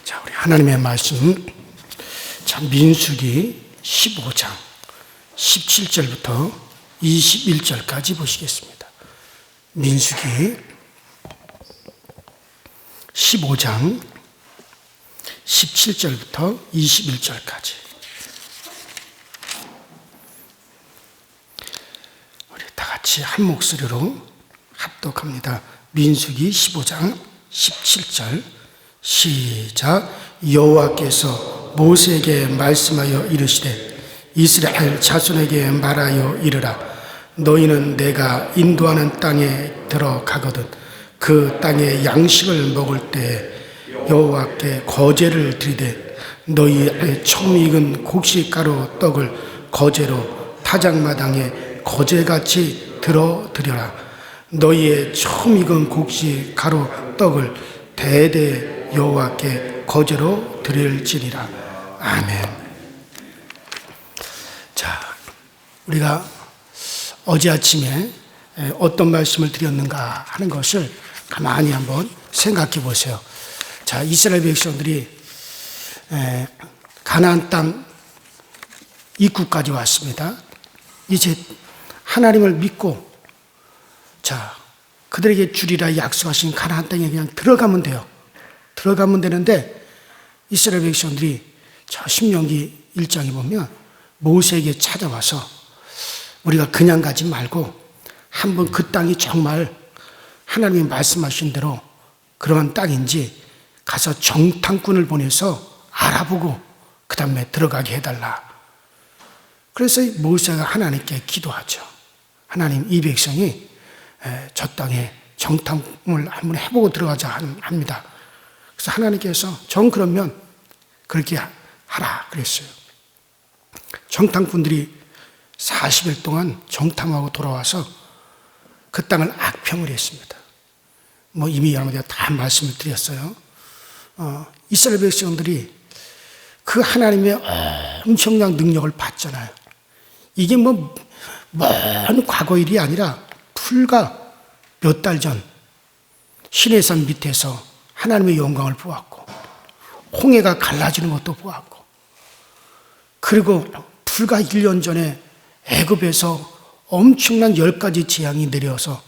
자, 우리 하나님의 말씀, 자, 민수기 15장 17절부터 21절까지 보시겠습니다. 민수기 15장 17절부터 21절까지. 우리 다 같이 한 목소리로 합독합니다. 민수기 15장 17절 시작. 여호와께서 모세에게 말씀하여 이르시되 이스라엘 자손에게 말하여 이르라. 너희는 내가 인도하는 땅에 들어가거든 그 땅의 양식을 먹을 때 여호와께 거제를 드리되 너희의 처음 익은 곡식가루 떡을 거제로 타작마당에 거제같이 드려라. 너희의 처음 익은 곡식가루 떡을 대대 여호와께 거제로 드릴지니라. 아멘. 자, 우리가 어제 아침에 어떤 말씀을 드렸는가 하는 것을 가만히 한번 생각해 보세요. 자, 이스라엘 백성들이 가나안 땅 입구까지 왔습니다. 이제 하나님을 믿고 자, 그들에게 주리라 약속하신 가나안 땅에 그냥 들어가면 돼요. 들어가면 되는데 이스라엘 백성들이 저 신명기 1장에 보면 모세에게 찾아와서 우리가 그냥 가지 말고 한번 그 땅이 정말 하나님이 말씀하신 대로 그러한 땅인지 가서 정탐꾼을 보내서 알아보고 그 다음에 들어가게 해달라. 그래서 모세가 하나님께 기도하죠. 하나님, 이 백성이 저 땅에 정탐을 한번 해보고 들어가자 합니다. 그래서 하나님께서 정 그러면 그렇게 하라 그랬어요. 정탐꾼들이 40일 동안 정탐하고 돌아와서 그 땅을 악평을 했습니다. 뭐 이미 여러분들 다 말씀을 드렸어요. 이스라엘 백성들이 그 하나님의 엄청난 능력을 봤잖아요. 이게 먼 과거 일이 아니라 불과 몇 달 전 시내산 밑에서 하나님의 영광을 보았고 홍해가 갈라지는 것도 보았고 그리고 불과 1년 전에 애굽에서 엄청난 10가지 재앙이 내려서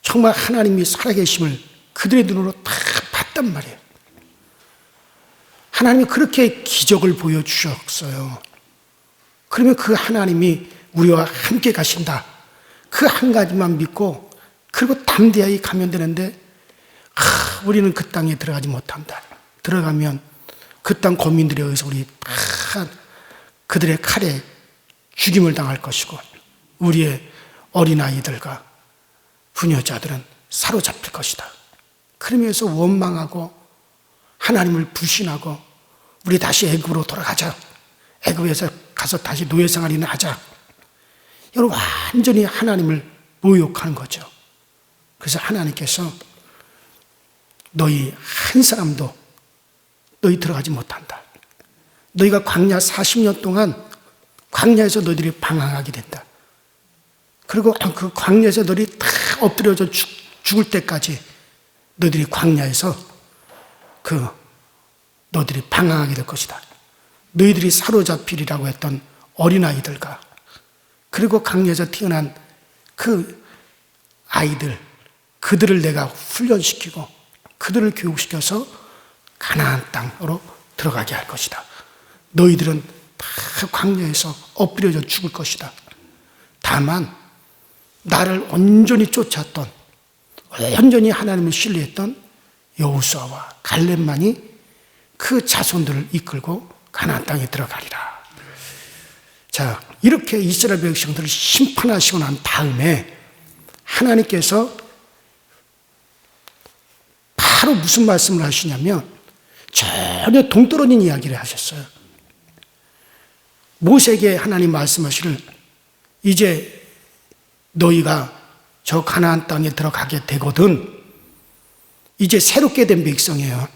정말 하나님이 살아계심을 그들의 눈으로 다 봤단 말이에요. 하나님이 그렇게 기적을 보여주셨어요. 그러면 그 하나님이 우리와 함께 가신다. 그 한 가지만 믿고 그리고 담대하게 가면 되는데 우리는 그 땅에 들어가지 못한다. 들어가면 그 땅 거민들에 의해서 우리 다 그들의 칼에 죽임을 당할 것이고 우리의 어린아이들과 부녀자들은 사로잡힐 것이다. 그러면서 원망하고 하나님을 불신하고 우리 다시 애굽으로 돌아가자. 애굽에서 가서 다시 노예생활이나 하자. 여러분 완전히 하나님을 모욕하는 거죠. 그래서 하나님께서 너희 한 사람도 너희 들어가지 못한다. 너희가 광야 40년 동안 광야에서 너희들이 방황하게 된다. 그리고 그 광야에서 너희들이 다 엎드려져 죽을 때까지 너희들이 광야에서 너희들이 방황하게 될 것이다. 너희들이 사로잡히리라고 했던 어린아이들과 그리고 광야에서 태어난 그 아이들 그들을 내가 훈련시키고 그들을 교육시켜서 가나안 땅으로 들어가게 할 것이다. 너희들은 다 광야에서 엎드려져 죽을 것이다. 다만 나를 온전히 쫓았던 온전히 하나님을 신뢰했던 여호수아와 갈렙만이 그 자손들을 이끌고 가나안 땅에 들어가리라. 자, 이렇게 이스라엘 백성들을 심판하시고 난 다음에 하나님께서 바로 무슨 말씀을 하시냐면 전혀 동떨어진 이야기를 하셨어요. 모세에게 하나님 말씀하시를 이제 너희가 저 가나안 땅에 들어가게 되거든. 이제 새롭게 된 백성이에요.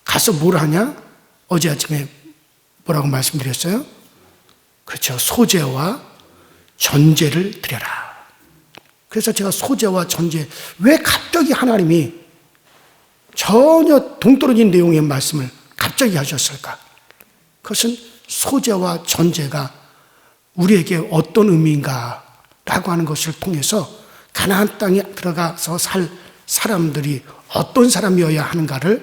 가서 뭘 하냐? 어제 아침에 뭐라고 말씀드렸어요? 그렇죠. 소제와 전제를 드려라. 그래서 제가 소제와 전제, 왜 갑자기 하나님이 전혀 동떨어진 내용의 말씀을 갑자기 하셨을까? 그것은 소재와 전제가 우리에게 어떤 의미인가라고 하는 것을 통해서 가나안 땅에 들어가서 살 사람들이 어떤 사람이어야 하는가를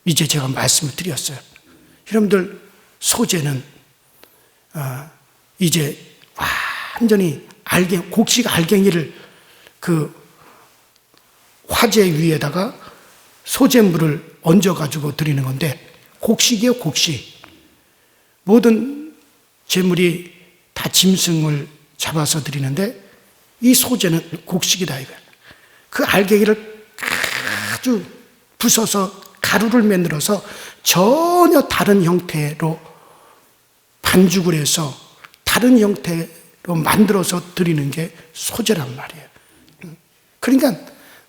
이제 제가 말씀을 드렸어요. 여러분들, 소재는 이제 완전히 곡식 알갱이를 그 화재 위에다가 소재물을 얹어가지고 드리는 건데, 곡식이에요, 곡식. 모든 제물이 다 짐승을 잡아서 드리는데 이 소재는 곡식이다 이거예요. 그 알갱이를 아주 부숴서 가루를 만들어서 전혀 다른 형태로 반죽을 해서 다른 형태로 만들어서 드리는 게 소재란 말이에요. 그러니까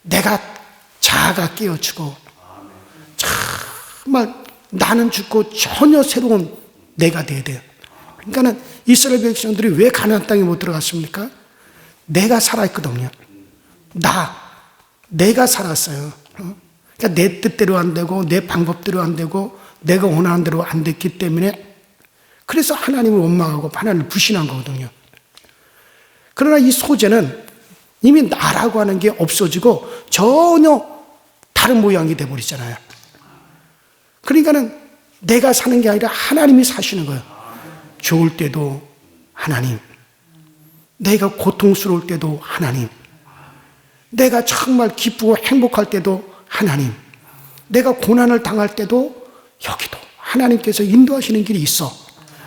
내가 자아가 깨어지고 정말 나는 죽고 전혀 새로운 내가 돼야 돼요. 그러니까는 이스라엘 백성들이 왜 가나안 땅에 못 들어갔습니까? 내가 살아있거든요. 내가 살았어요. 그러니까 내 뜻대로 안 되고 내 방법대로 안 되고 내가 원하는 대로 안 됐기 때문에, 그래서 하나님을 원망하고 하나님을 불신한 거거든요. 그러나 이 소재는 이미 나라고 하는 게 없어지고 전혀 다른 모양이 돼버리잖아요. 그러니까는 내가 사는 게 아니라 하나님이 사시는 거예요. 좋을 때도 하나님, 내가 고통스러울 때도 하나님, 내가 정말 기쁘고 행복할 때도 하나님, 내가 고난을 당할 때도 여기도 하나님께서 인도하시는 길이 있어.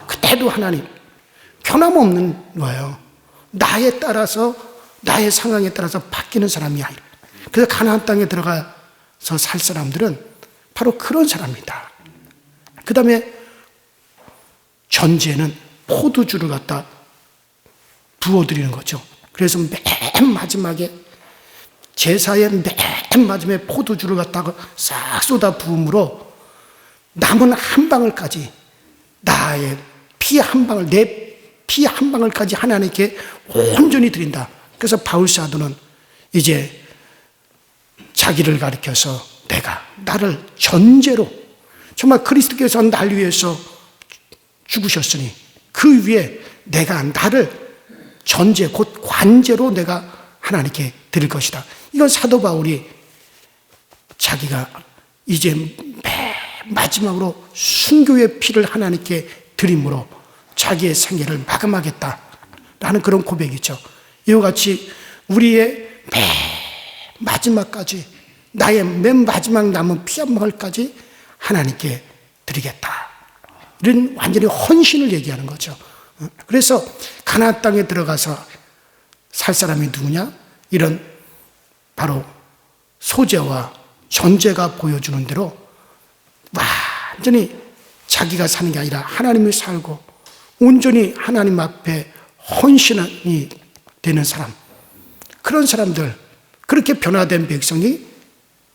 그때도 하나님, 변함없는 거예요. 나에 따라서, 나의 상황에 따라서 바뀌는 사람이 아니라. 그래서 가나안 땅에 들어가서 살 사람들은 바로 그런 사람이다. 그 다음에 전제는 포도주를 갖다 부어드리는 거죠. 그래서 맨 마지막에, 제사의 맨 마지막에 포도주를 갖다가 싹 쏟아 부음으로 남은 한 방울까지, 나의 피 한 방울, 내 피 한 방울까지 하나님께 온전히 드린다. 그래서 바울 사도는 이제 자기를 가리켜서 나를 전제로, 정말 그리스도께서 날 위해서 죽으셨으니 그 위에 내가 나를 전제, 곧 관제로 내가 하나님께 드릴 것이다. 이건 사도 바울이 자기가 이제 맨 마지막으로 순교의 피를 하나님께 드림으로 자기의 생애를 마감하겠다라는 그런 고백이죠. 이와 같이 우리의 맨 마지막까지, 나의 맨 마지막 남은 피 한 방울까지 하나님께 드리겠다. 이런 완전히 헌신을 얘기하는 거죠. 그래서 가나안 땅에 들어가서 살 사람이 누구냐? 이런 바로 소재와 전제가 보여주는 대로 완전히 자기가 사는 게 아니라 하나님을 살고 온전히 하나님 앞에 헌신이 되는 사람, 그런 사람들, 그렇게 변화된 백성이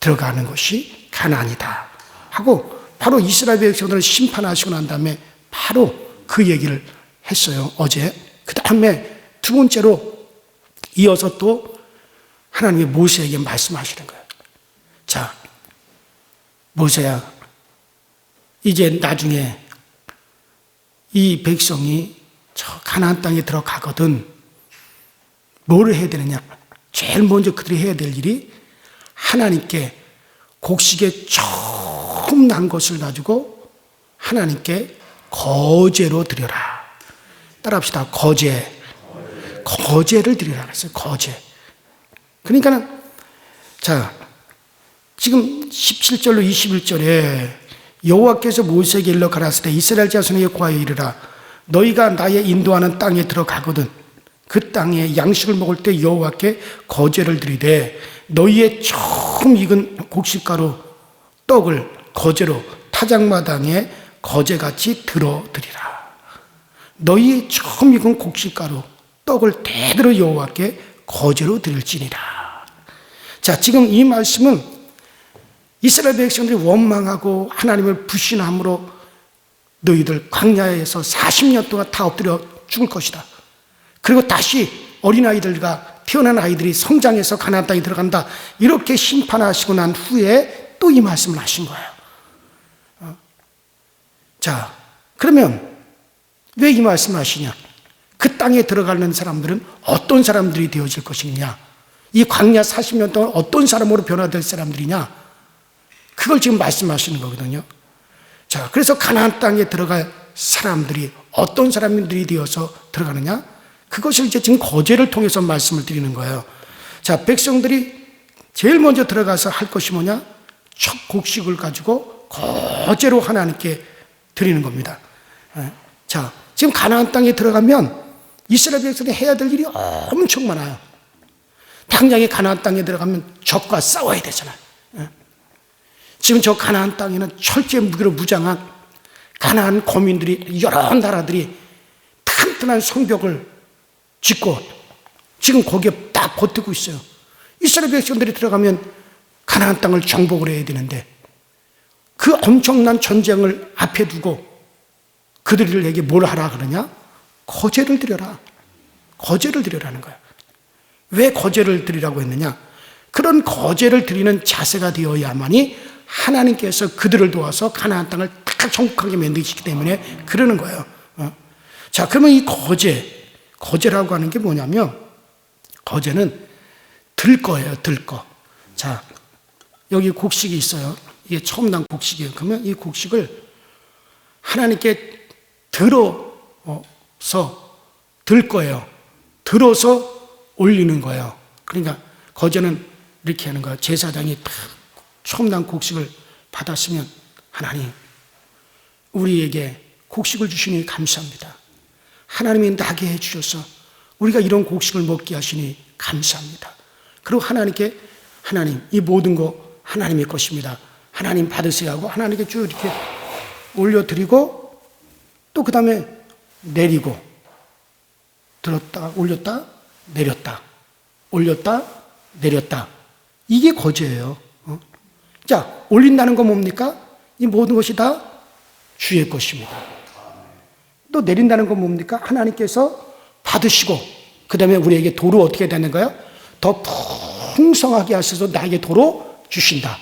들어가는 것이 가나안이다 하고, 바로 이스라엘 백성들을 심판하시고 난 다음에 바로 그 얘기를 했어요, 어제. 그 다음에 두 번째로 이어서 또 하나님이 모세에게 말씀하시는 거예요. 자, 모세야, 이제 나중에 이 백성이 저 가나안 땅에 들어가거든 뭘 해야 되느냐? 제일 먼저 그들이 해야 될 일이 하나님께 곡식에 처음 난 것을 가지고 하나님께 거제로 드려라. 따라합시다. 거제를 드리라 그랬어요. 거제. 그러니까는, 자, 지금 17절로 21절에 여호와께서 모세에게 일러 가라사대 이스라엘 자손에게 고하여 이르라. 너희가 나의 인도하는 땅에 들어가거든 그 땅에 양식을 먹을 때 여호와께 거제를 드리되 너희의 처음 익은 곡식가루 떡을 거제로 타작마당에 거제같이 들어드리라. 너희의 처음 익은 곡식가루 떡을 대대로 여호와께 거제로 드릴지니라. 자, 지금 이 말씀은 이스라엘 백성들이 원망하고 하나님을 불신함으로 너희들 광야에서 40년 동안 다 엎드려 죽을 것이다. 그리고 다시 어린아이들과 태어난 아이들이 성장해서 가나안 땅에 들어간다. 이렇게 심판하시고 난 후에 또 이 말씀을 하신 거예요. 자, 그러면 왜 이 말씀을 하시냐? 그 땅에 들어가는 사람들은 어떤 사람들이 되어질 것이냐? 이 광야 40년 동안 어떤 사람으로 변화될 사람들이냐? 그걸 지금 말씀하시는 거거든요. 자, 그래서 가나안 땅에 들어갈 사람들이 어떤 사람들이 되어서 들어가느냐? 그것을 이제 지금 거제를 통해서 말씀을 드리는 거예요. 자, 백성들이 제일 먼저 들어가서 할 것이 뭐냐? 첫 곡식을 가지고 거제로 하나님께 드리는 겁니다. 자, 지금 가나안 땅에 들어가면 이스라엘 백성들이 해야 될 일이 엄청 많아요. 당장에 가나안 땅에 들어가면 적과 싸워야 되잖아요. 지금 저 가나안 땅에는 철제 무기로 무장한 가나안 거민들이, 여러 나라들이 튼튼한 성벽을 짓고 지금 거기에 딱 버티고 있어요. 이스라엘 백성들이 들어가면 가나안 땅을 정복을 해야 되는데 그 엄청난 전쟁을 앞에 두고 그들에게 뭘 하라 그러냐? 거제를 드려라. 거제를 드려라는 거야. 왜 거제를 드리라고 했느냐? 그런 거제를 드리는 자세가 되어야만이 하나님께서 그들을 도와서 가나안 땅을 딱 정복하게 만드시기 때문에 그러는 거예요. 자, 그러면 이 거제라고 하는 게 뭐냐면 거제는 들거예요. 들거. 자, 여기 곡식이 있어요. 이게 처음 난 곡식이에요. 그러면 이 곡식을 하나님께 들어서 들 거예요. 들어서 올리는 거예요. 그러니까 거제는 이렇게 하는 거예요. 제사장이 처음 난 곡식을 받았으면 하나님, 우리에게 곡식을 주시니 감사합니다. 하나님이 나게 해주셔서 우리가 이런 곡식을 먹게 하시니 감사합니다. 그리고 하나님께 하나님, 이 모든 거 하나님의 것입니다. 하나님 받으세요 하고 하나님께 쭉 이렇게 올려드리고 또 그 다음에 내리고 들었다 올렸다 내렸다 올렸다 내렸다. 이게 거제예요. 자, 올린다는 건 뭡니까? 이 모든 것이 다 주의 것입니다. 또 내린다는 건 뭡니까? 하나님께서 받으시고 그 다음에 우리에게 도로 어떻게 되는 거예요? 더 풍성하게 하셔서 나에게 도로 주신다.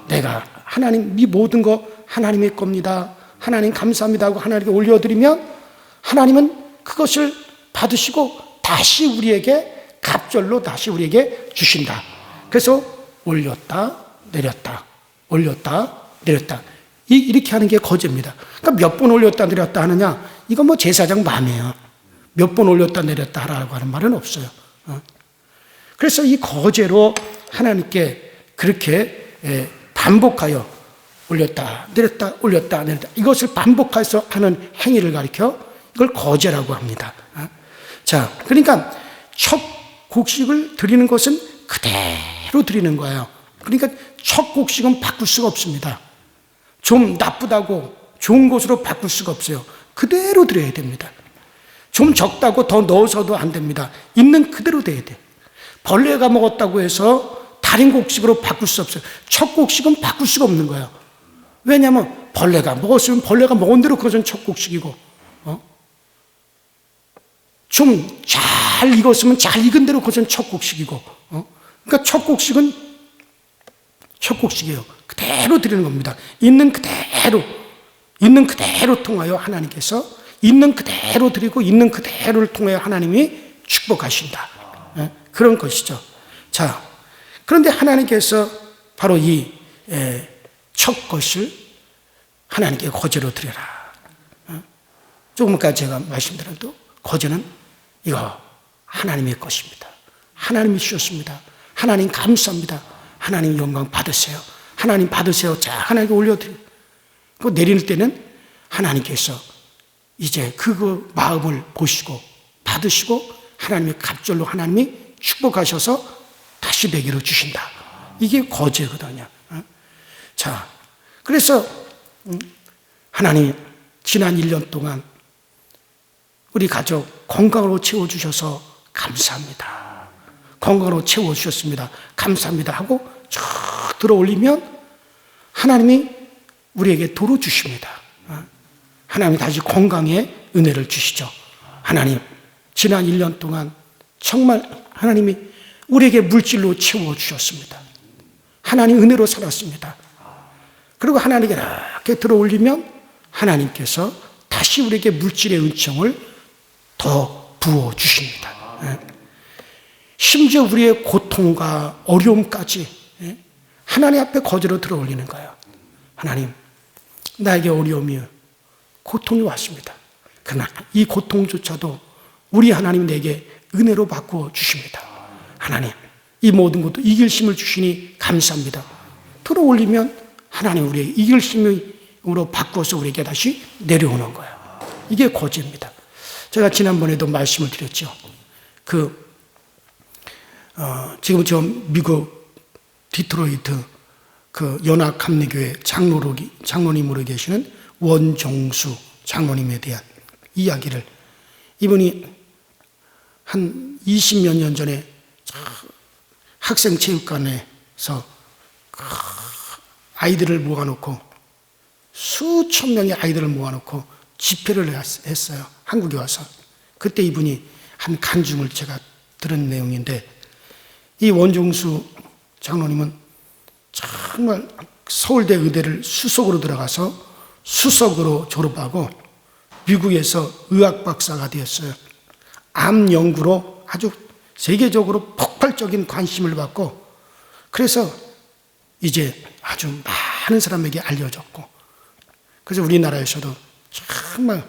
내가 하나님 이 모든 거 하나님의 겁니다. 하나님 감사합니다 하고 하나님께 올려드리면 하나님은 그것을 받으시고 다시 우리에게 갑절로 다시 우리에게 주신다. 그래서 올렸다 내렸다 올렸다 내렸다 이렇게 하는 게 거제입니다. 그러니까 몇 번 올렸다 내렸다 하느냐? 이건 뭐 제사장 마음이에요. 몇 번 올렸다 내렸다 하라고 하는 말은 없어요. 그래서 이 거제로 하나님께 그렇게 반복하여 올렸다 내렸다 올렸다 내렸다 이것을 반복해서 하는 행위를 가리켜 이걸 거제라고 합니다. 자, 그러니까 첫 곡식을 드리는 것은 그대로 드리는 거예요. 그러니까 첫 곡식은 바꿀 수가 없습니다. 좀 나쁘다고 좋은 것으로 바꿀 수가 없어요. 그대로 드려야 됩니다. 좀 적다고 더 넣어서도 안 됩니다. 있는 그대로 돼야 돼. 벌레가 먹었다고 해서 다른 곡식으로 바꿀 수 없어요. 첫 곡식은 바꿀 수가 없는 거예요. 왜냐하면 벌레가 먹었으면 벌레가 먹은 대로 그것은 첫 곡식이고 좀 잘 익었으면 잘 익은 대로 그것은 첫 곡식이고 그러니까 첫 곡식은 첫 곡식이에요. 그대로 드리는 겁니다. 있는 그대로 통하여 하나님께서 있는 그대로 드리고 있는 그대로를 통하여 하나님이 축복하신다. 그런 것이죠. 자, 그런데 하나님께서 바로 이 첫 것을 하나님께 거제로 드려라. 조금까지 제가 말씀드려도 거제는 이거 하나님의 것입니다. 하나님이 주셨습니다. 하나님 감사합니다. 하나님 영광 받으세요. 하나님 받으세요. 자, 하나님께 올려드려요. 그 내릴 때는 하나님께서 이제 그 마음을 보시고 받으시고 하나님의 갑절로 하나님이 축복하셔서 다시 내게로 주신다. 이게 거제거든요. 자, 그래서 하나님 지난 1년 동안 우리 가족 건강으로 채워주셔서 감사합니다. 건강으로 채워주셨습니다. 감사합니다 하고 쭉 들어 올리면 하나님이 우리에게 도로 주십니다. 하나님이 다시 건강의 은혜를 주시죠. 하나님 지난 1년 동안 정말 하나님이 우리에게 물질로 채워주셨습니다. 하나님 은혜로 살았습니다. 그리고 하나님께 이렇게 들어올리면 하나님께서 다시 우리에게 물질의 은총을 더 부어주십니다. 심지어 우리의 고통과 어려움까지 하나님 앞에 거저로 들어올리는 거예요. 하나님, 나에게 어려움이, 고통이 왔습니다. 그러나 이 고통조차도 우리 하나님 내게 은혜로 바꾸어 주십니다. 하나님, 이 모든 것도 이길 힘을 주시니 감사합니다. 들어올리면 하나님 우리의 이길 힘으로 바꾸어서 우리에게 다시 내려오는 거예요. 이게 거제입니다. 제가 지난번에도 말씀을 드렸죠. 지금 저 미국 디트로이트 연합감리교회 장로님으로 계시는 원종수 장로님에 대한 이야기를, 이분이 한 20몇 년 전에 학생체육관에서 아이들을 모아놓고, 수천 명의 아이들을 모아놓고 집회를 했어요. 한국에 와서. 그때 이분이 한 간증을 제가 들은 내용인데, 이 원종수 장로님은 정말 서울대 의대를 수석으로 들어가서 수석으로 졸업하고 미국에서 의학 박사가 되었어요. 암 연구로 아주 세계적으로 폭발적인 관심을 받고, 그래서 이제 아주 많은 사람에게 알려졌고, 그래서 우리나라에서도 정말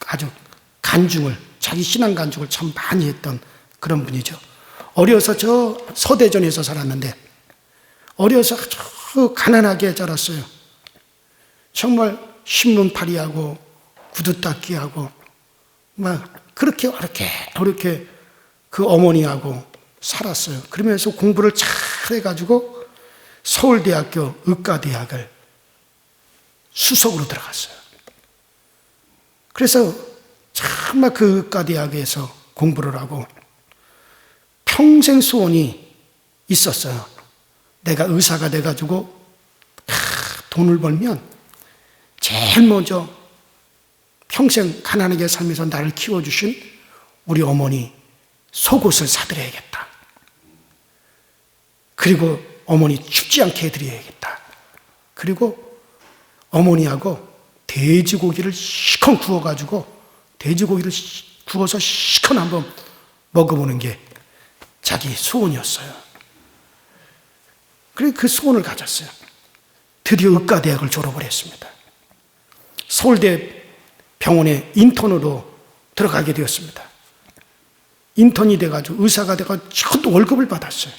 아주 자기 신앙 간증을 참 많이 했던 그런 분이죠. 어려서 저 서대전에서 살았는데, 어려서 아주 가난하게 자랐어요. 정말 신문팔이하고 구두 닦기하고 막 그렇게 어렵게 그 어머니하고 살았어요. 그러면서 공부를 잘 해가지고 서울대학교 의과대학을 수석으로 들어갔어요. 그래서 정말 그 의과대학에서 공부를 하고 평생 소원이 있었어요. 내가 의사가 돼가지고 돈을 벌면 제일 먼저 평생 가난하게 살면서 나를 키워주신 우리 어머니 속옷을 사드려야겠다. 그리고 어머니 춥지 않게 해드려야겠다. 그리고 어머니하고 돼지고기를 시컷 구워가지고 돼지고기를 구워서 시컷 한번 먹어보는 게 자기 소원이었어요. 그래서 그 소원을 가졌어요. 드디어 의과대학을 졸업을 했습니다. 서울대 병원에 인턴으로 들어가게 되었습니다. 인턴이 돼가지고 의사가 돼가지고 첫 월급을 받았어요.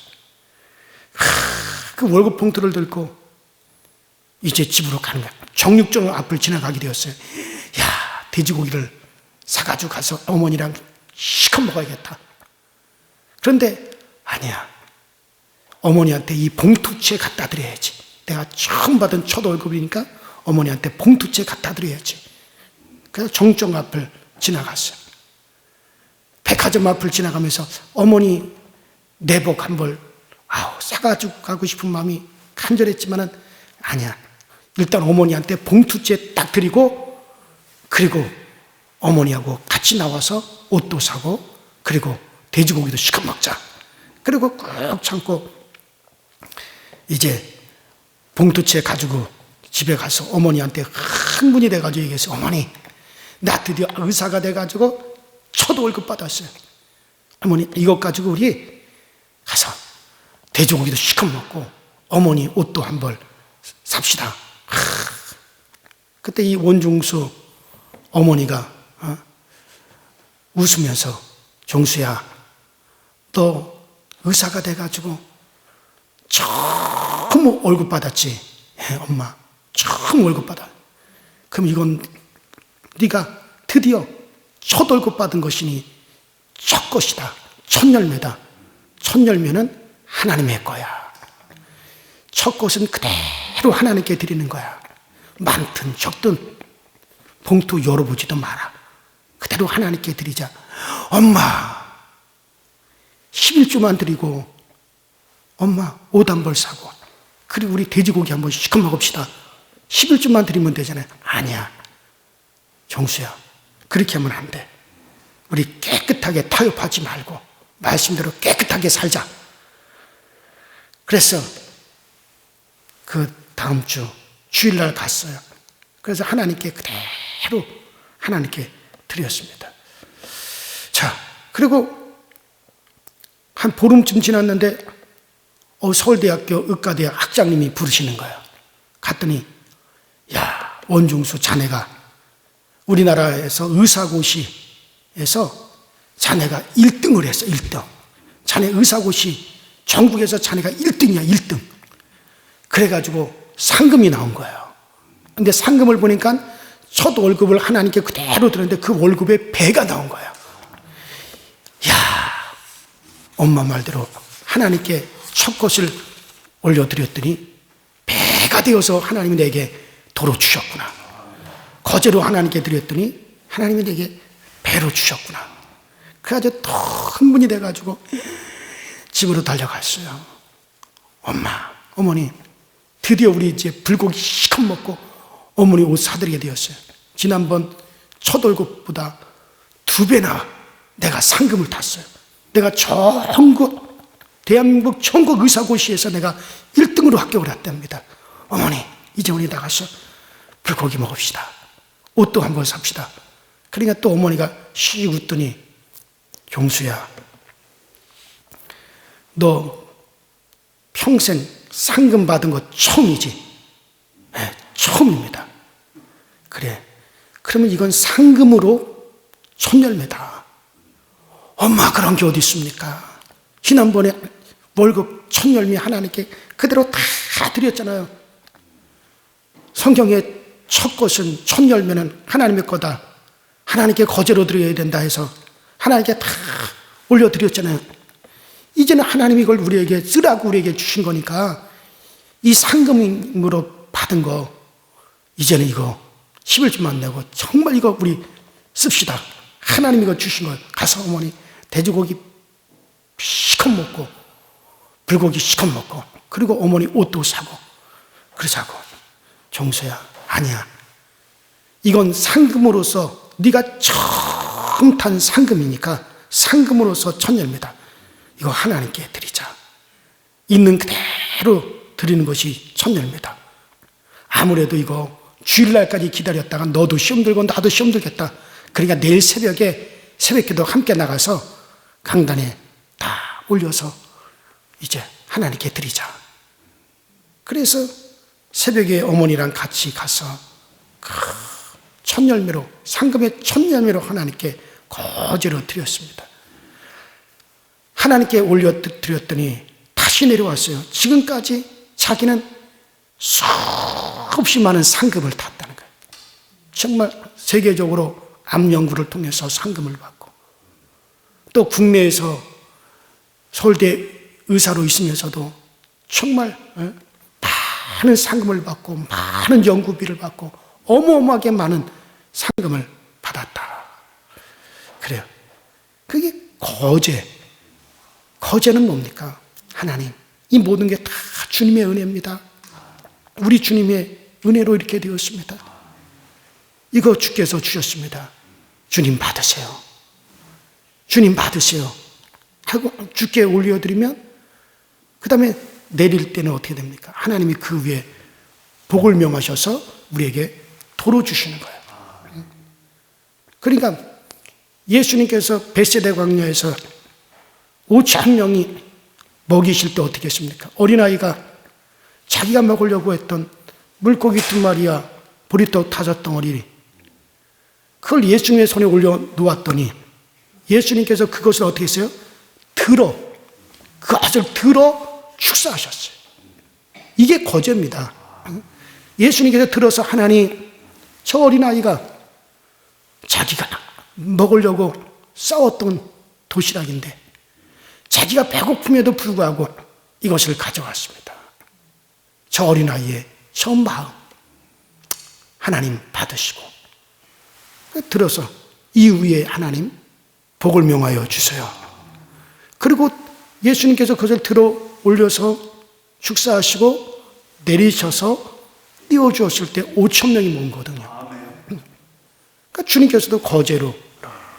그 월급 봉투를 들고 이제 집으로 가는 거야. 정육점 앞을 지나가게 되었어요. 야, 돼지고기를 사가지고 가서 어머니랑 시컷 먹어야겠다. 그런데 아니야. 어머니한테 이 봉투채 갖다 드려야지. 내가 처음 받은 첫 월급이니까 어머니한테 봉투채 갖다 드려야지. 그래서 정육점 앞을 지나갔어요. 백화점 앞을 지나가면서 어머니 내복 한 벌 사가지고 가고 싶은 마음이 간절했지만은 아니야. 일단 어머니한테 봉투채 딱 드리고, 그리고 어머니하고 같이 나와서 옷도 사고, 그리고 돼지고기도 시컷 먹자. 그리고 꾹 참고 이제 봉투채 가지고 집에 가서 어머니한테 흥분이 돼가지고 얘기했어요. 어머니, 나 드디어 의사가 돼가지고 첫 월급 받았어요. 어머니, 이것 가지고 우리 가서 돼지고기도 시컷 먹고 어머니 옷도 한 벌 삽시다. 그때 이 원종수 어머니가 웃으면서, 종수야, 너 의사가 돼가지고 처음 월급 받았지? 엄마, 처음 월급 받아. 그럼 이건 네가 드디어 첫 월급 받은 것이니 첫 것이다. 첫 열매다. 첫 열매는 하나님의 거야. 첫 것은 그대로 하나님께 드리는 거야. 많든 적든 봉투 열어보지도 마라. 그대로 하나님께 드리자. 엄마, 11주만 드리고 엄마 옷 한 벌 사고, 그리고 우리 돼지고기 한 번 시컷 먹읍시다. 11주만 드리면 되잖아요. 아니야, 정수야, 그렇게 하면 안 돼. 우리 깨끗하게 타협하지 말고 말씀대로 깨끗하게 살자. 그래서 그 다음 주 주일날 갔어요. 그래서 하나님께 그대로 하나님께 드렸습니다. 자, 그리고 한 보름쯤 지났는데 서울대학교 의과대학 학장님이 부르시는 거예요. 갔더니 야, 원중수 자네가 우리나라에서 의사고시에서 자네가 1등을 했어. 1등. 자네 의사고시 전국에서 자네가 1등이야. 1등. 그래가지고 상금이 나온 거예요. 근데 상금을 보니까 첫 월급을 하나님께 그대로 들었는데 그 월급에 배가 나온 거예요. 야, 엄마 말대로 하나님께 첫 것을 올려드렸더니 배가 되어서 하나님이 내게 도로 주셨구나. 거제로 하나님께 드렸더니 하나님이 내게 배로 주셨구나. 그래가지고 더 흥분이 돼가지고 집으로 달려갔어요. 엄마, 어머니, 드디어 우리 이제 불고기 시컷 먹고 어머니 옷 사드리게 되었어요. 지난번 첫 월급보다 2배나 내가 상금을 탔어요. 내가 대한민국 전국 의사고시에서 내가 1등으로 합격을 했답니다. 어머니, 이제 우리 나가서 불고기 먹읍시다. 옷도 한번 삽시다. 그러니까 또 어머니가 씩 웃더니 용수야, 너 평생 상금 받은 거 처음이지? 네, 처음입니다. 그래, 그러면 이건 상금으로 천열매다. 엄마, 그런 게 어디 있습니까? 지난번에 월급 천열매 하나님께 그대로 다 드렸잖아요. 성경에 첫 것은 천열매는 하나님의 거다. 하나님께 거제로 드려야 된다 해서 하나님께 다 올려드렸잖아요. 이제는 하나님이 이걸 우리에게 쓰라고 우리에게 주신 거니까 이 상금으로 받은 거 이제는 이거 11주만 내고 정말 이거 우리 씁시다. 하나님이 이거 주신 거 가서 어머니 돼지고기 시컷 먹고 불고기 시컷 먹고 그리고 어머니 옷도 사고 그러자고. 종서야, 아니야. 이건 상금으로서 네가 처음 탄 상금이니까 상금으로서 천열매다. 이거 하나님께 드리자. 있는 그대로 드리는 것이 천열매다. 아무래도 이거 주일날까지 기다렸다가 너도 시험 들고 나도 시험 들겠다. 그러니까 내일 새벽에 새벽기도 함께 나가서 강단에 다 올려서 이제 하나님께 드리자. 그래서 새벽에 어머니랑 같이 가서 천열매로, 상금의 천열매로 하나님께 거제로 드렸습니다. 하나님께 올려드렸더니 다시 내려왔어요. 지금까지 자기는 수없이 많은 상금을 탔다는 거예요. 정말 세계적으로 암 연구를 통해서 상금을 받고 또 국내에서 서울대 의사로 있으면서도 정말 많은 상금을 받고 많은 연구비를 받고 어마어마하게 많은 상금을 받았다. 그래요. 그게 거제는 뭡니까? 하나님. 이 모든 게 다 주님의 은혜입니다. 우리 주님의 은혜로 이렇게 되었습니다. 이거 주께서 주셨습니다. 주님 받으세요. 주님 받으세요. 하고 주께 올려드리면 그 다음에 내릴 때는 어떻게 됩니까? 하나님이 그 위에 복을 명하셔서 우리에게 도로 주시는 거예요. 그러니까 예수님께서 벳세다 광야에서 5,000명이 먹이실 때 어떻게 했습니까? 어린아이가 자기가 먹으려고 했던 물고기 2마리와 보리떡 5덩어리 그걸 예수님의 손에 올려 놓았더니 예수님께서 그것을 어떻게 했어요? 그것을 들어 축사하셨어요. 이게 거제입니다. 예수님께서 들어서 하나님, 저 어린아이가 자기가 먹으려고 싸웠던 도시락인데 자기가 배고픔에도 불구하고 이것을 가져왔습니다. 저 어린아이의 저 마음 하나님 받으시고 들어서 이 위에 하나님 복을 명하여 주세요. 그리고 예수님께서 그것을 들어 올려서 축사하시고 내리셔서 띄워주었을 때 5,000명이 모은 거거든요. 그러니까 주님께서도 거제로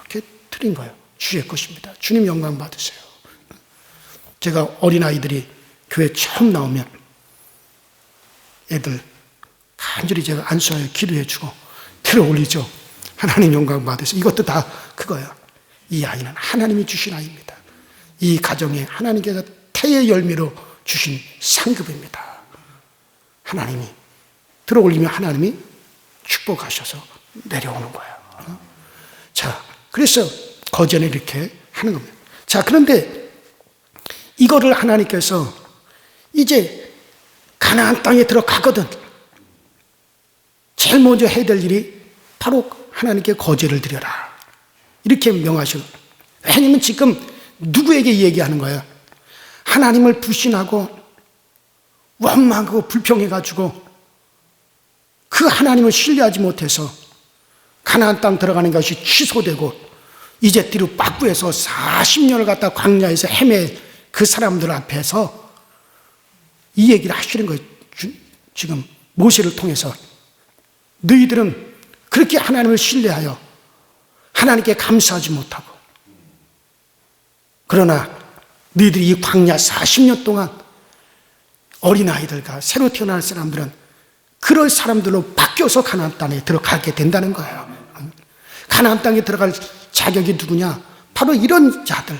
이렇게 드린 거예요. 주의 것입니다. 주님 영광 받으세요. 제가 어린아이들이 교회 처음 나오면 애들 간절히 제가 안수하여 기도해주고 들어 올리죠. 하나님 영광 받으세요. 이것도 다 그거야. 이 아이는 하나님이 주신 아이입니다. 이 가정에 하나님께서 태의 열매로 주신 상급입니다. 하나님이 들어 올리면 하나님이 축복하셔서 내려오는 거예요. 자, 그래서 거전에 이렇게 하는 겁니다. 자, 그런데 이거를 하나님께서 이제 가나안 땅에 들어가거든. 제일 먼저 해야 될 일이 바로 하나님께 거제를 드려라. 이렇게 명하시고. 왜냐면 지금 누구에게 얘기하는 거야? 하나님을 불신하고 원망하고 불평해가지고 그 하나님을 신뢰하지 못해서 가나안 땅 들어가는 것이 취소되고 이제 뒤로 빠꾸에서 40년을 갖다 광야에서 헤매 그 사람들 앞에서 이 얘기를 하시는 거예요. 지금 모세를 통해서 너희들은 그렇게 하나님을 신뢰하여 하나님께 감사하지 못하고 그러나 너희들이 이 광야 40년 동안 어린아이들과 새로 태어날 사람들은 그럴 사람들로 바뀌어서 가나안 땅에 들어가게 된다는 거예요. 가나안 땅에 들어갈 자격이 누구냐? 바로 이런 자들.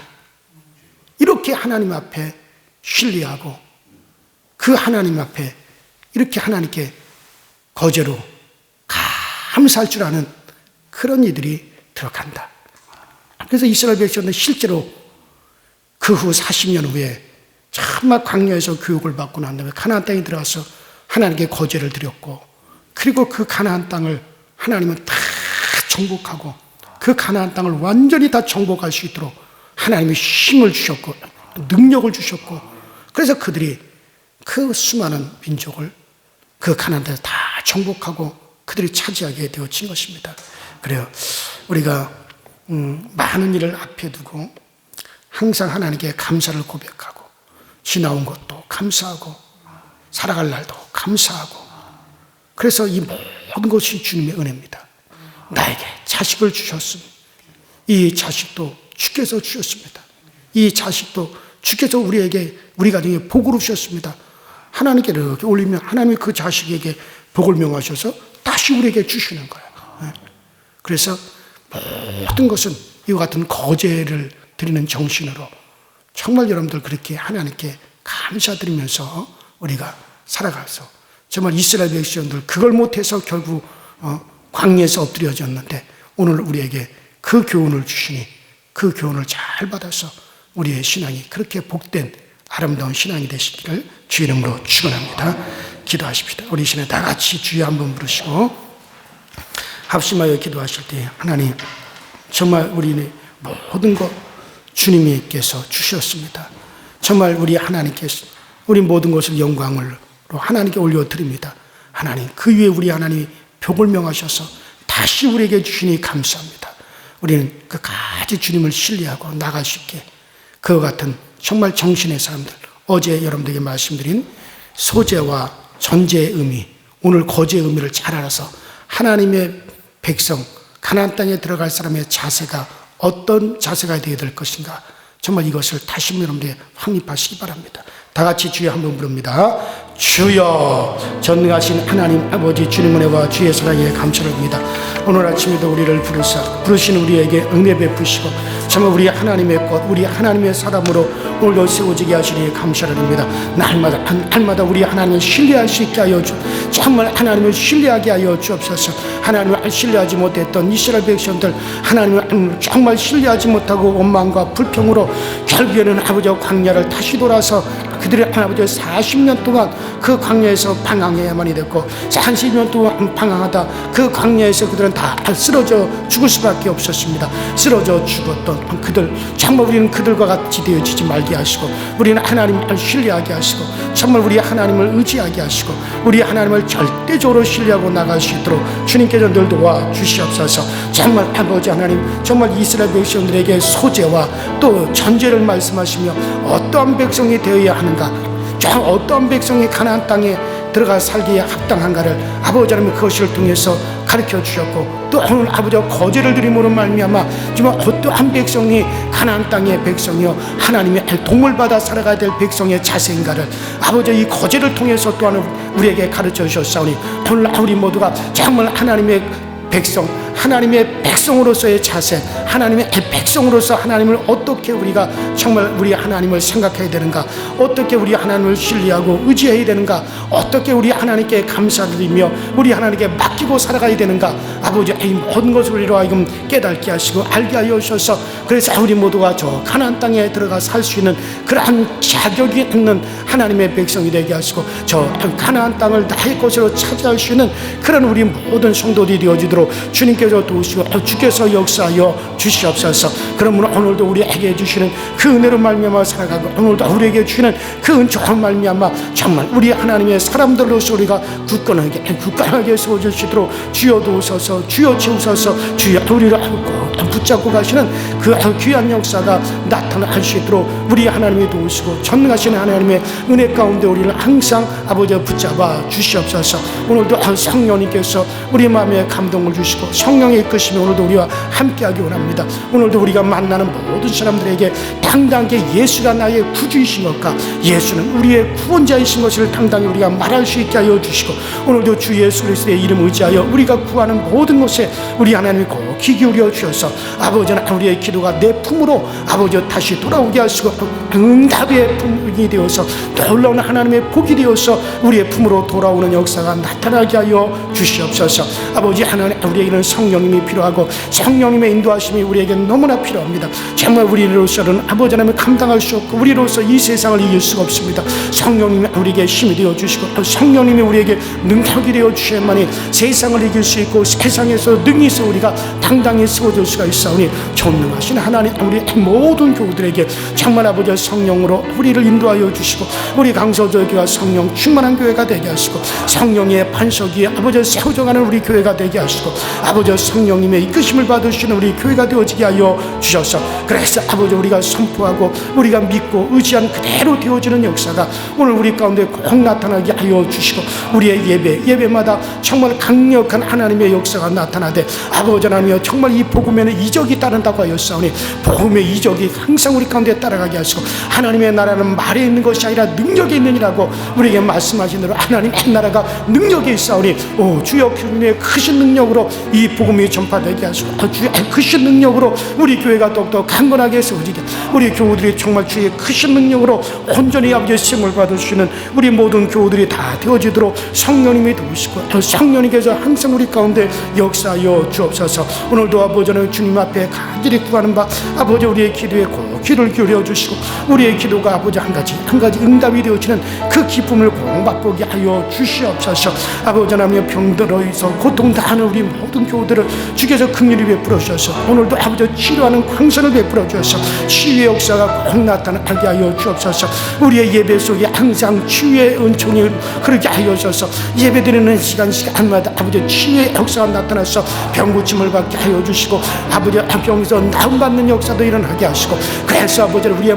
이렇게 하나님 앞에 신뢰하고 그 하나님 앞에 이렇게 하나님께 거제로 감사할 줄 아는 그런 이들이 들어간다. 그래서 이스라엘 백성은 실제로 그 후 40년 후에 정말 광야에서 교육을 받고 난 다음에 가나안 땅에 들어가서 하나님께 거제를 드렸고 그리고 그 가나안 땅을 하나님은 다 정복하고 그 가나안 땅을 완전히 다 정복할 수 있도록 하나님이 힘을 주셨고 능력을 주셨고 그래서 그들이 그 수많은 민족을 그 가나안 땅에서 다 정복하고 그들이 차지하게 되어진 것입니다. 그래요. 우리가 많은 일을 앞에 두고 항상 하나님께 감사를 고백하고 지나온 것도 감사하고 살아갈 날도 감사하고 그래서 이 모든 것이 주님의 은혜입니다. 나에게 자식을 주셨습니다. 이 자식도 주께서 주셨습니다. 이 자식도 주께서 우리 가정에 복으로 주셨습니다. 하나님께 이렇게 올리면 하나님이 그 자식에게 복을 명하셔서 다시 우리에게 주시는 거예요. 그래서 모든 것은 이와 같은 거제를 드리는 정신으로 정말 여러분들 그렇게 하나님께 감사드리면서 우리가 살아가서 정말 이스라엘 백성들 그걸 못해서 결국 광야에서 엎드려졌는데 오늘 우리에게 그 교훈을 주시니 그 교훈을 잘 받아서 우리의 신앙이 그렇게 복된 아름다운 신앙이 되시기를 주의 이름으로 축원합니다. 기도하십시다. 우리 신에 다 같이 주여 한번 부르시고 합심하여 기도하실 때 하나님 정말 우리의 모든 것 주님께서 주셨습니다. 정말 우리 하나님께서 우리 모든 것을 영광으로 하나님께 올려드립니다. 하나님 그 위에 우리 하나님이 복을 명하셔서 다시 우리에게 주시니 감사합니다. 우리는 끝까지 주님을 신뢰하고 나갈 수 있게 그와 같은 정말 정신의 사람들 어제 여러분들에게 말씀드린 소재와 전제의 의미 오늘 거제의 의미를 잘 알아서 하나님의 백성 가나안 땅에 들어갈 사람의 자세가 어떤 자세가 되어야 될 것인가 정말 이것을 다시 여러분들에게 확립하시기 바랍니다. 다 같이 주여 한번 부릅니다. 주여 전능하신 하나님 아버지 주님 은혜와 주의 사랑에 감사를 합니다. 오늘 아침에도 우리를 부르시는 우리에게 은혜 베푸시고 정말 우리 하나님의 것 우리 하나님의 사람으로 오늘도 세워지게 하시니 감사를 합니다. 날마다 우리 하나님을 신뢰할 수 있게 하여 정말 하나님을 신뢰하게 하여 주옵소서. 하나님을 신뢰하지 못했던 이스라엘 백성들 하나님을 정말 신뢰하지 못하고 원망과 불평으로 결국에는 아버지 광야를 다시 돌아서 그들의 아버지 40년 동안 그 광야에서 방황해야만이 됐고 40년 동안 방황하다 그 광야에서 그들은 다 쓰러져 죽을 수밖에 없었습니다. 쓰러져 죽었던 그들 정말 우리는 그들과 같이 되어지지 말게 하시고 우리는 하나님을 신뢰하게 하시고 정말 우리 하나님을 의지하게 하시고 우리 하나님을 절대적으로 신뢰하고 나갈 수 있도록 주님께서 늘 도와주시옵소서. 정말 아버지 하나님 정말 이스라엘 백성들에게 소재와 또 전제를 말씀하시며 어떠한 백성이 되어야 하는가 어떠한 백성이 가나안 땅에 들어가 살기에 합당한가를 아버지 하나님 그것을 통해서 가르쳐 주셨고, 또 오늘 아버지 거제를 드림으로 말미암아 정말 어떠한 백성이 가나안 땅의 백성이요 하나님의 도움을 받아 살아가야 될 백성의 자세인가를 아버지 이 거제를 통해서 또한 우리에게 가르쳐 주셨사오니, 오늘 우리 모두가 정말 하나님의 백성, 하나님의 백성으로서의 자세, 하나님의 백성으로서 하나님을 어떻게 우리가 정말 우리 하나님을 생각해야 되는가, 어떻게 우리 하나님을 신뢰하고 의지해야 되는가, 어떻게 우리 하나님께 감사드리며 우리 하나님께 맡기고 살아가야 되는가, 아버지 이 모든 것을 우리로 하여금 깨닫게 하시고 알게 하여 주셔서, 그래서 우리 모두가 저 가나안 땅에 들어가 살 수 있는 그러한 자격이 있는 하나님의 백성이 되게 하시고, 저 가나안 땅을 나의 것으로 차지할 수 있는 그런 우리 모든 성도들이 되어지도록 주님께서 도우시고 주께서 역사하여 주시옵소서. 그러므로 오늘도 우리에게 주시는 그 은혜로 말미암아 살아가고, 오늘도 우리에게 주시는 그 은총으로 말미암아 정말 우리 하나님의 사람들로서 우리가 굳건하게 세워주시도록 주여 도우소서, 주여 채우소서. 주여 우리를 붙잡고 가시는 그 귀한 역사가 나타날 수 있도록 우리 하나님이 도우시고 전능하신 하나님의 은혜 가운데 우리를 항상 아버지 붙잡아 주시옵소서. 오늘도 성령님께서 우리 마음에 감동을 주시고 성령의 이끄심이 오늘도 우리와 함께하기 원합니다. 오늘도 우리가 만나는 모든 사람들에게 당당하게 예수가 나의 구주이신 것과 예수는 우리의 구원자이신 것을 당당히 우리가 말할 수 있게 하여 주시고, 오늘도 주 예수 그리스도의 이름 의지하여 우리가 구하는 모든 것에 우리 하나님이 꼭 귀 기울여 주셔서 아버지는 우리의 기도가 내 품으로 아버지 다시 돌아오게 하시고, 응답의 품이 되어서 놀라운 하나님의 복이 되어서 우리의 품으로 돌아오는 역사가 나타나게 하여 주시옵소서. 아버지 하나님, 우리에게는 성령님이 필요하고 성령님의 인도하심이 우리에게 너무나 필요합니다. 정말 우리로서는 아버지 하나님을 감당할 수 없고 우리로서 이 세상을 이길 수가 없습니다. 성령님이 우리에게 힘이 되어 주시고 성령님이 우리에게 능력이 되어 주셔야만이 세상을 이길 수 있고 세상에서 능히서 우리가 당당히 세워질 수가 있사오니, 전능하신 하나님, 우리 모든 교우들에게 정말 아버지 성령으로 우리를 인도하여 주시고 우리 강서교회가 성령 충만한 교회가 되게 하시고 성령의 반석 위에 아버지 세워져가는 우리 교회가 되게 하시고 아버지 성령님의 이끄심을 받으시는 우리 교회가 되어지게 하여 주셔서, 그래서 아버지 우리가 선포하고 우리가 믿고 의지한 그대로 되어지는 역사가 오늘 우리 가운데 꼭 나타나게 하여 주시고, 우리의 예배마다 정말 강력한 하나님의 역사가 나타나되 아버지 하나님이여 정말 이 복음에는 이적이 따른다고 하였사오니 복음의 이적이 항상 우리 가운데 따라가게 하시고, 하나님의 나라는 말에 있는 것이 아니라 능력에 있느니라고 우리에게 말씀하신 대로 하나님의 나라가 능력에 있사오니, 오 주여 주님의 크신 능력으로 이 복음이 전파되게 하시고 주의 크신 능력으로 우리 교회가 더욱더 강건하게 세워지게, 우리 교우들이 정말 주의 크신 능력으로 온전히 아버지의 힘을 받을 수 있는 우리 모든 교우들이 다 되어지도록 성령님이 도우시고 성령님께서 항상 우리 가운데 역사하여 주옵소서. 오늘도 아버지는 주님 앞에 간절히 구하는 바 아버지 우리의 기도에 꼭 귀를 기울여 주시고 우리의 기도가 아버지 한 가지 응답이 되어지는 그 기쁨을 꼭 맛보게 하여 주시옵소서. 아버지 하나님, 병들어 있어 고통 당하는 우리 모든 교우들을 주께서 긍휼히 베풀어 주셔서 오늘도 아버지 치료하는 광선을 베풀어 주셔서 치유의 역사가 꼭 나타나게 하여 주옵소서. 우리의 예배 속에 항상 치유의 은총이 그렇게 하여 주셔서 예배드리는 시간마다 아버지 치유의 역사가 나타나서 병고침을 받게 하여 주시고 아버지 병에서 나음받는 역사도 일어나게 하시고, 그래서 아버지 우리의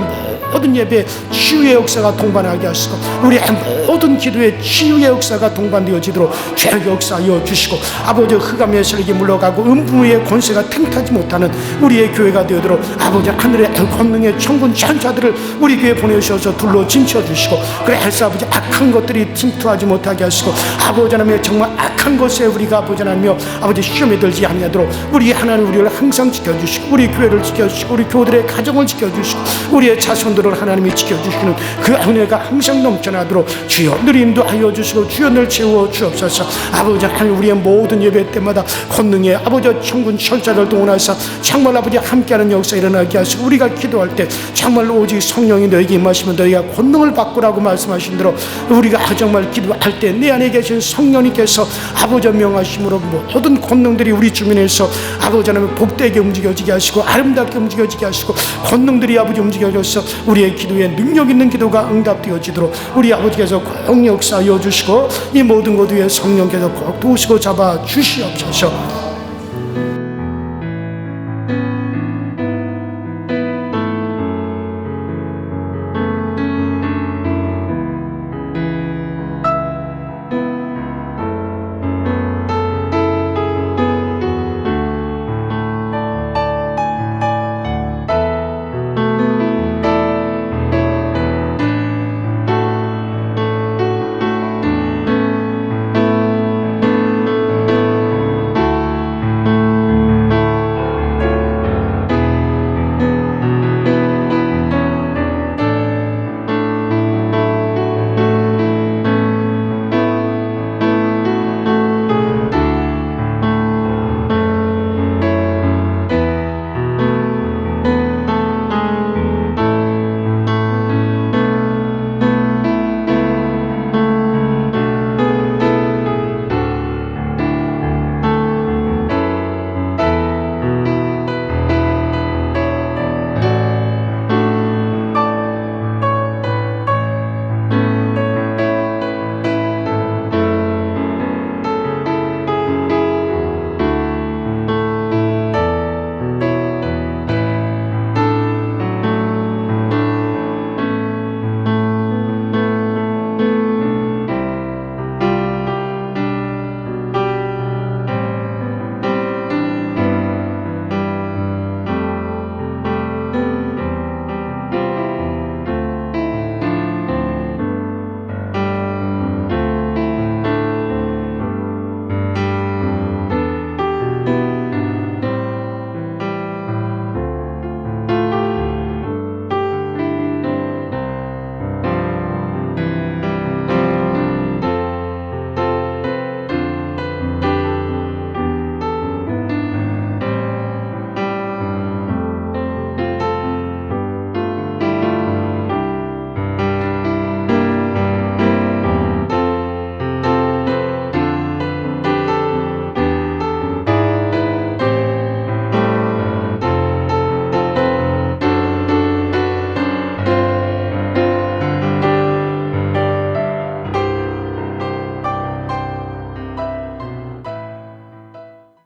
모든 예배에 치유의 역사가 동반하게 하시고 우리의 모든 기도에 치유의 역사가 동반되어지도록 죄의 역사하여 주시고, 아버지 흑암의 세력이 물러가고 음부의 권세가 틈타지 못하는 우리의 교회가 되도록 아버지 하늘의 권능의 천군 천사들을 우리 교회에 보내주셔서 둘러 짐쳐주시고, 그래서 아버지 악한 것들이 침투하지 못하게 하시고 아버지 하나님 정말 악한 것에 우리가 아버지 하나님여 아버지 시험에 들지 아니하도록 우리 하나님 우리를 항상 지켜주시고 우리 교회를 지켜주시고 우리 교우들의 가정을 지켜주시고 우리의 자손들을 하나님이 지켜주시는 그 은혜가 항상 넘쳐나도록 주여 늘 인도하여 주시고 주여 늘 채워 주옵소서. 아버지 하나님, 우리의 모든 예배 때마다 권능의 아버지 천군 천사를 동원하사 정말 아버지 함께하는 역사 일어나게 하시고, 우리가 기도할 때 정말 오직 성령이 너에게 임하시면 너희가 권능을 받고라고 말씀하신 대로 우리가 정말 기도할 때 내 안에 계신 성령님께서 아버지 명하심으로 모든 권능들이 우리 주민에서 아버지 하나님 복되게 움직여지게 하시고 아름답게 움직여지게 하시고 권능들이 아버지 움직여져서 우리의 기도에 능력 있는 기도가 응답되어지도록 우리 아버지께서 꼭 역사하여 주시고 이 모든 것 위에 성령께서 꼭 도우시고 잡아 주시옵소서.